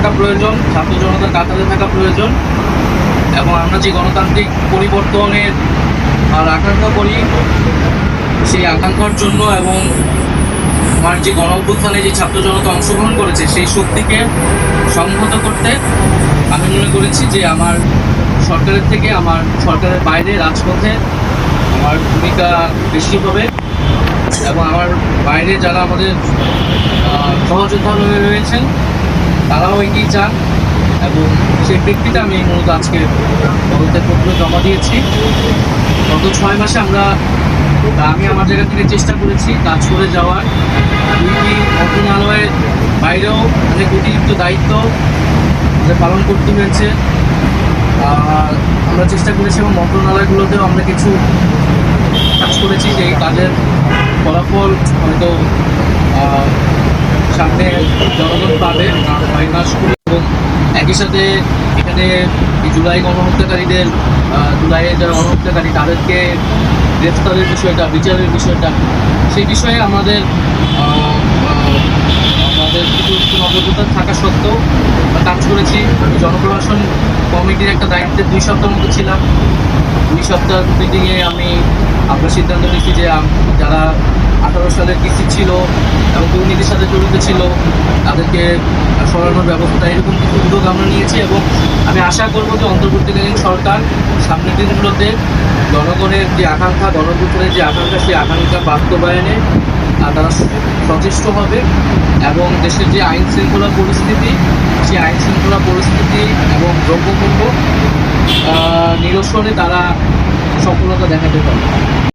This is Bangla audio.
থাকা প্রয়োজন, ছাত্র জনতার কাতারে থাকা প্রয়োজন, এবং আমরা যে গণতান্ত্রিক পরিবর্তনের আকাঙ্ক্ষা করি সেই আকাঙ্ক্ষার জন্য এবং আমার যে গণ অভ্যুত্থানে যে ছাত্র জনতা অংশগ্রহণ করেছে সেই শক্তিকে সংহত করতে আমি মনে করেছি যে আমার সরকারের থেকে আমার সরকারের বাইরে রাজপথে আমার ভূমিকা বেশি হবে, এবং আমার বাইরে যারা আমাদের সহযোদ্ধা রয়েছেন তারাও এগিয়ে চান, এবং সেই প্রেক্ষিতে আমি মূলত আজকে পদত্যাগপত্র জমা দিয়েছি। গত 6 মাসে আমি আমার জায়গা থেকে চেষ্টা করেছি কাজ করে যাওয়ার। দুইটি মন্ত্রণালয়ের বাইরেও অনেক অতিরিক্ত দায়িত্ব আমাদের পালন করতে হয়েছে। আমরা চেষ্টা করেছি এবং মন্ত্রণালয়গুলোতেও আমরা কিছু কাজ করেছি, যে কাজের ফলাফল হয়তো সামনে জনগণ পাবে 6 মাস করে। এবং একই সাথে এখানে জুলাইয়ের যারা গণহত্যাকারী তাদেরকে গ্রেফতারের বিষয়টা, বিচারের বিষয়টা, সেই বিষয়ে আমাদের কিছু নজরদারি থাকা সত্ত্বেও কাজ করেছি। আমি জনপ্রশাসন কমিটির একটা দায়িত্বে 2 সপ্তাহ মতো ছিলাম। 2 সপ্তাহ মিটিংয়ে আমরা সিদ্ধান্ত নিয়েছি যে যারা 18 সালের কিস্তি ছিল এবং দুর্নীতির সাথে জড়িত ছিল তাদেরকে সরানোর ব্যবস্থা, এরকম কিছু উদ্যোগ আমরা নিয়েছি। এবং আমি আশা করব যে অন্তর্বর্তীকালীন সরকার সামনের দিনগুলোতে জনগণের যে আকাঙ্ক্ষা, গণতন্ত্রের যে আকাঙ্ক্ষা, সেই আকাঙ্ক্ষা বাস্তবায়নে তারা সচেষ্ট হবে, এবং দেশের যে আইন শৃঙ্খলা পরিস্থিতি, সেই আইন শৃঙ্খলা পরিস্থিতি এবং দ্রব্যমূল্য নিরসনে তারা সফলতা দেখাতে পারবে।